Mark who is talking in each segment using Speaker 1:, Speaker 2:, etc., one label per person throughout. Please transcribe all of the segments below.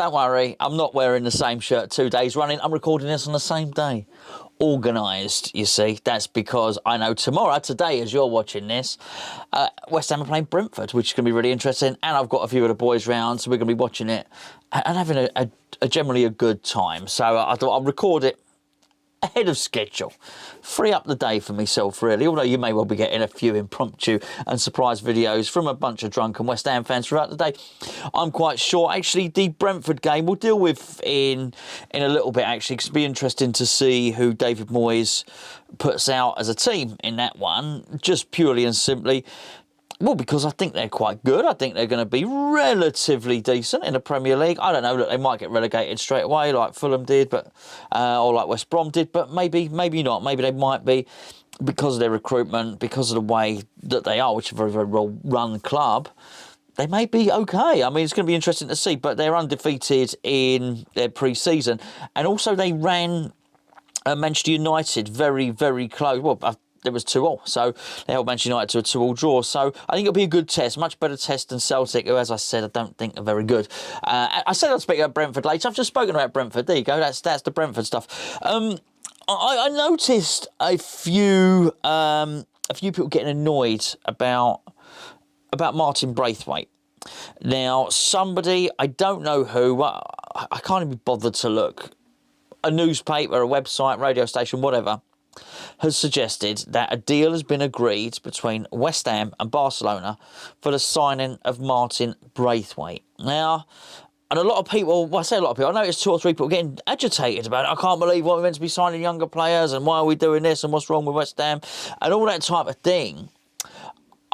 Speaker 1: Don't worry, I'm not wearing the same shirt 2 days running. I'm recording this on the same day. Organised, you see. That's because I know today, as you're watching this, West Ham are playing Brentford, which is going to be really interesting. And I've got a few of the boys round, so we're going to be watching it and having generally a good time. So I thought I'll record it ahead of schedule. Free up the day for myself, really, although you may well be getting a few impromptu and surprise videos from a bunch of drunken West Ham fans throughout the day. I'm quite sure, actually, the Brentford game we'll deal with in a little bit, actually, because it'll be interesting to see who David Moyes puts out as a team in that one, just purely and simply. Well, because I think they're quite good. I think they're going to be relatively decent in the Premier League. I don't know. Look, they might get relegated straight away like Fulham did, but or like West Brom did, but maybe not. Maybe they might be because of their recruitment, because of the way that they are, which is a very, very well-run club. They may be okay. I mean, it's going to be interesting to see, but they're undefeated in their pre-season. And also they ran Manchester United very, very close. Well, there was 2-2, so they held Manchester United to a 2-2 draw. So I think it'll be a good test, much better test than Celtic, who, as I said, I don't think are very good. I said I'd speak about Brentford later. I've just spoken about Brentford. There you go. That's the Brentford stuff. I noticed a few people getting annoyed about Martin Braithwaite. Now, somebody, I don't know who, I can't even be bothered to look, a newspaper, a website, radio station, whatever, has suggested that a deal has been agreed between West Ham and Barcelona for the signing of Martin Braithwaite. Now, and a lot of people, well, I say a lot of people, I noticed 2 or 3 people getting agitated about it. I can't believe what we're meant to be signing younger players and why are we doing this and what's wrong with West Ham and all that type of thing.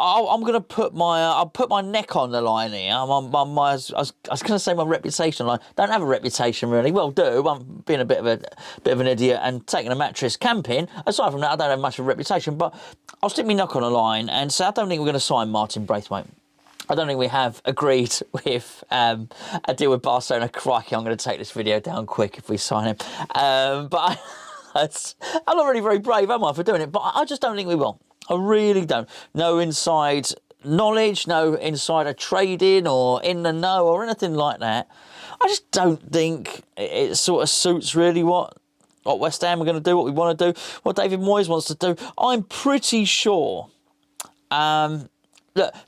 Speaker 1: I'm going to put I'll put my neck on the line here. I was going to say my reputation line. Don't have a reputation really. Well, I'm being a bit of an idiot and taking a mattress camping. Aside from that, I don't have much of a reputation. But I'll stick my neck on the line and say I don't think we're going to sign Martin Braithwaite. I don't think we have agreed with a deal with Barcelona. Crikey, I'm going to take this video down quick if we sign him. But I'm not really very brave, am I, for doing it? But I just don't think we will. I really don't. No inside knowledge, no insider trading or in the know or anything like that. I just don't think it sort of suits really what West Ham are going to do, what we want to do, what David Moyes wants to do. I'm pretty sure. Look,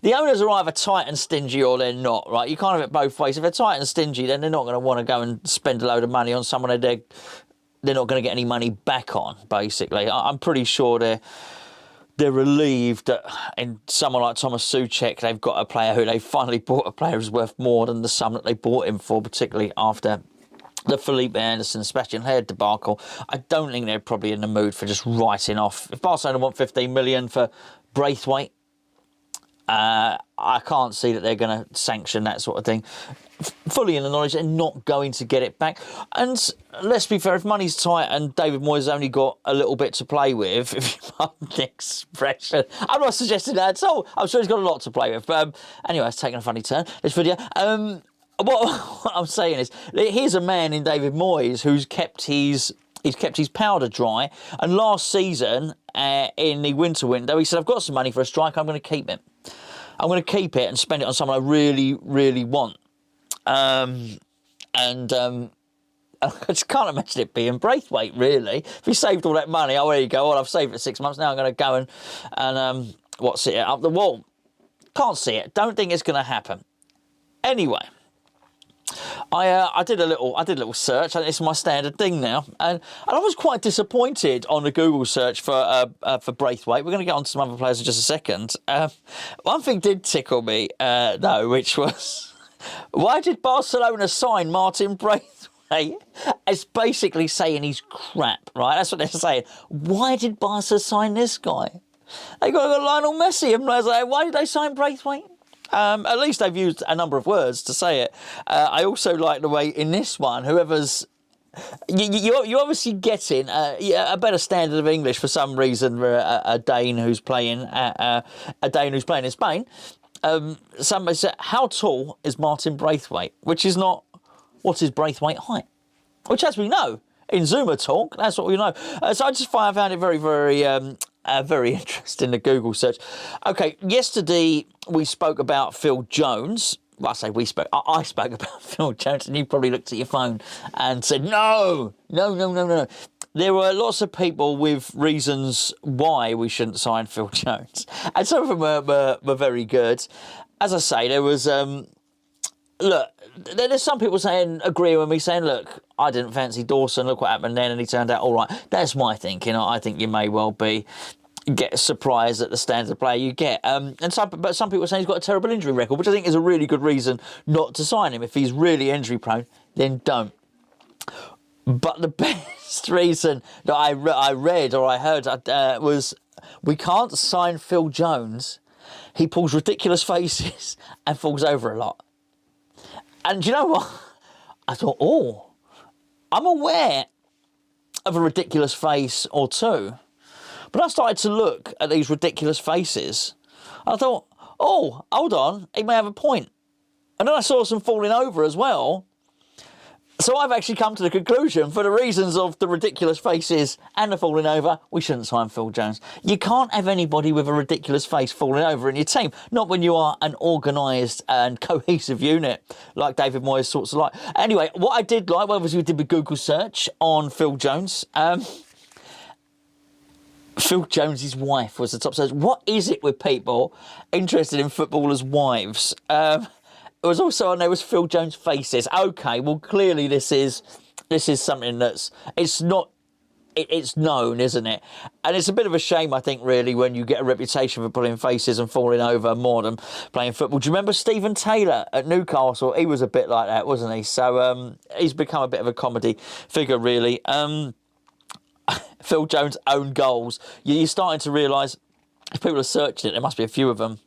Speaker 1: the owners are either tight and stingy or they're not, right? You can't have it both ways. If they're tight and stingy, then they're not going to want to go and spend a load of money on someone they're not going to get any money back on, basically. I'm pretty sure they're relieved that in someone like Thomas Souček, they've got a player who they finally bought a player who's worth more than the sum that they bought him for, particularly after the Felipe Anderson, Sebastian Haid debacle. I don't think they're probably in the mood for just writing off. If Barcelona want 15 million for Braithwaite, I can't see that they're going to sanction that sort of thing. Fully in the knowledge they're not going to get it back. And let's be fair, if money's tight and David Moyes has only got a little bit to play with, if you pardon the expression, I'm not suggesting that at all. I'm sure he's got a lot to play with. Anyway, it's taken a funny turn, this video. What I'm saying is, here's a man in David Moyes who's kept his powder dry. And last season, in the winter window, he said, I've got some money for a striker, I'm going to keep it. I'm going to keep it and spend it on someone I really, really want. I just can't imagine it being Braithwaite, really. If he saved all that money, oh, there you go, well, I've saved it 6 months, now I'm going to go and sit it up the wall. Can't see it. Don't think it's going to happen. Anyway, I did a little search, and it's my standard thing now, and I was quite disappointed on the Google search for Braithwaite. We're going to get on to some other players in just a second. One thing did tickle me, though, which was, why did Barcelona sign Martin Braithwaite? It's basically saying he's crap, right? That's what they're saying. Why did Barca sign this guy? They got Lionel Messi, and I was like, why did they sign Braithwaite? At least they've used a number of words to say it. I also like the way in this one, whoever's... You're obviously getting a better standard of English for some reason for a Dane who's playing in Spain. Somebody said, how tall is Martin Braithwaite? Which is not, what is Braithwaite height? Which, as we know, in Zoomer talk, that's what we know. So I just found it very, very... very interesting, the Google search. Okay, yesterday we spoke about Phil Jones. well, I say we spoke, I spoke about Phil Jones, and you probably looked at your phone and said, no. There were lots of people with reasons why we shouldn't sign Phil Jones, and some of them were very good. As I say, there was, look, there's some people agreeing with me, saying, look, I didn't fancy Dawson, look what happened then, and he turned out all right. That's my thinking. I think you may well get surprised at the standard of player you get. But some people are saying he's got a terrible injury record, which I think is a really good reason not to sign him. If he's really injury prone, then don't. But the best reason that I read or I heard was, we can't sign Phil Jones. He pulls ridiculous faces and falls over a lot. And do you know what? I thought, I'm aware of a ridiculous face or two. But I started to look at these ridiculous faces. I thought, hold on, he may have a point. And then I saw some falling over as well. So I've actually come to the conclusion, for the reasons of the ridiculous faces and the falling over, we shouldn't sign Phil Jones. You can't have anybody with a ridiculous face falling over in your team, not when you are an organised and cohesive unit like David Moyes sorts of like. Anyway, what I did like, obviously we did a Google search on Phil Jones. Phil Jones' wife was the top search. What is it with people interested in footballers' wives? It was also on there was Phil Jones faces. Okay, well clearly this is something it's known, isn't it? And it's a bit of a shame, I think, really, when you get a reputation for pulling faces and falling over more than playing football. Do you remember Stephen Taylor at Newcastle? He was a bit like that, wasn't he? So he's become a bit of a comedy figure, really. Phil Jones' own goals. You're starting to realise, if people are searching it, there must be a few of them.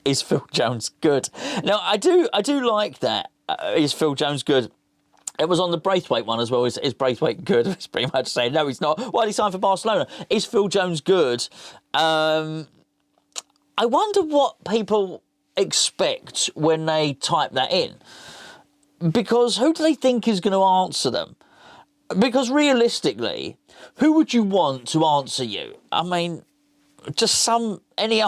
Speaker 1: Is Phil Jones good? Now, I do like that. Is Phil Jones good? It was on the Braithwaite one as well. Is Braithwaite good? It's pretty much saying, no, he's not. Why did he sign for Barcelona? Is Phil Jones good? I wonder what people expect when they type that in. Because who do they think is going to answer them? Because realistically, who would you want to answer you? I mean, just any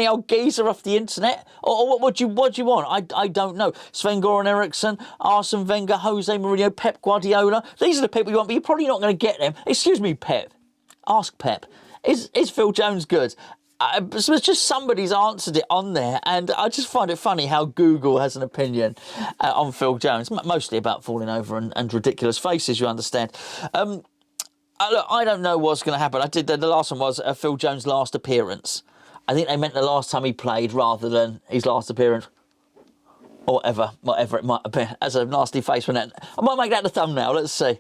Speaker 1: old geezer off the internet, or what do you want? I don't know. Sven-Goran Eriksson, Arsene Wenger, Jose Mourinho, Pep Guardiola. These are the people you want, but you're probably not going to get them. Excuse me, Pep. Ask Pep. Is Phil Jones good? So it's just somebody's answered it on there, and I just find it funny how Google has an opinion on Phil Jones, mostly about falling over and ridiculous faces, you understand. Look, I don't know what's going to happen. The last one was Phil Jones' last appearance. I think they meant the last time he played rather than his last appearance. Or whatever it might have been. As a nasty face when that. I might make that the thumbnail. Let's see.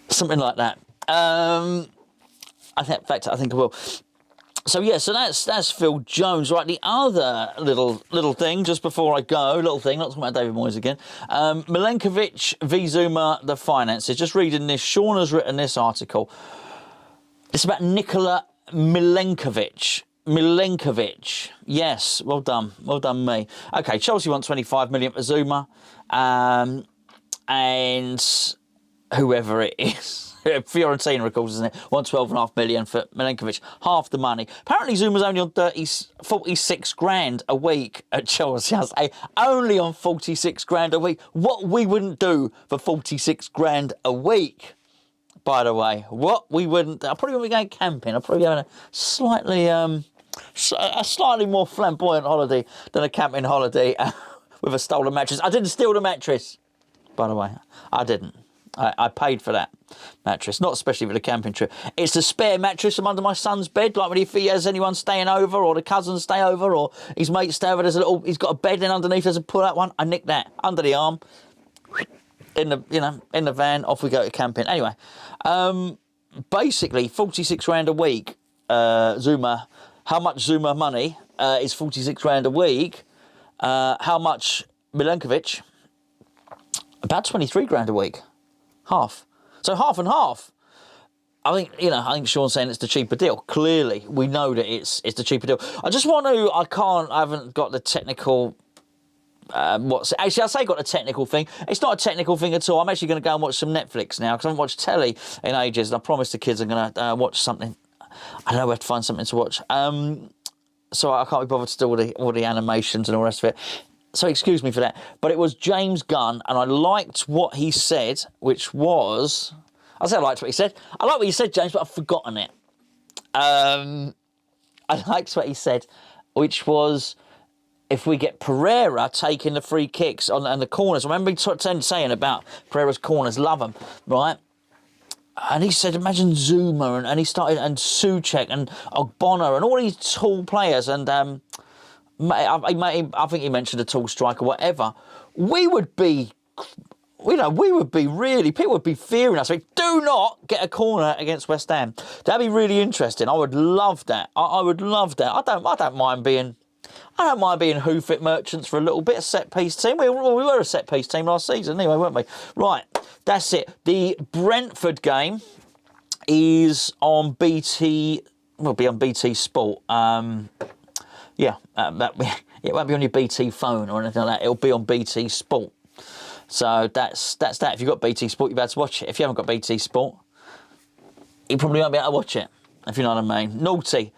Speaker 1: Something like that. In fact, I think I will. So yeah, so that's Phil Jones, right? The other little thing, just before I go, not talking about David Moyes again. Milenkovic v Zuma, the finances. Just reading this, Sean has written this article. It's about Nikola Milenkovic. Yes, well done me. Okay, Chelsea want 25 million for Zuma, and whoever it is. Fiorentina, of course, isn't it? Want 12.5 million for Milenkovic, half the money. Apparently, Zuma's only on 46 grand a week at Chelsea. I say, only on 46 grand a week. What we wouldn't do for 46 grand a week, by the way. What we wouldn't. I probably wouldn't be going camping. I'd probably be having a slightly more flamboyant holiday than a camping holiday with a stolen mattress. I didn't steal the mattress, by the way. I didn't. I paid for that mattress, not especially for the camping trip. It's a spare mattress from under my son's bed, like when if he has anyone staying over, or the cousins stay over, or his mates stay over. He's got a bed in underneath. There's a pull-out one. I nicked that under the arm, in the van. Off we go to camping. Anyway, basically 46 grand a week. Zuma, how much Zuma money is 46 grand a week? How much Milenkovic? About 23 grand a week. Half. So half and half. I think Sean's saying it's the cheaper deal. Clearly, we know that it's the cheaper deal. I just want to, I haven't got the technical, actually I say got the technical thing. It's not a technical thing at all. I'm actually going to go and watch some Netflix now, because I haven't watched telly in ages, and I promised the kids I'm going to watch something. I don't know where to find something to watch. so I can't be bothered to do all the animations and all the rest of it. So excuse me for that. But it was James Gunn, and I liked what he said, which was... I say I liked what he said. I like what you said, James, but I've forgotten it. I liked what he said, which was... if we get Pereira taking the free kicks and the corners, I remember saying about Pereira's corners, love them, right? And he said, imagine Zuma, and he started, and Souček and Ogbonna and all these tall players, and I think he mentioned a tall striker, whatever. We would be, you know, people would be fearing us. Like, do not get a corner against West Ham. That'd be really interesting. I would love that. I would love that. I don't mind being hoof-it merchants for a little bit. A set-piece team. We were a set-piece team last season anyway, weren't we? Right, that's it. The Brentford game is on BT... will be on BT Sport. It won't be on your BT phone or anything like that. It'll be on BT Sport. So that's that. If you've got BT Sport, you'll be able to watch it. If you haven't got BT Sport, you probably won't be able to watch it, if you know what I mean. Naughty.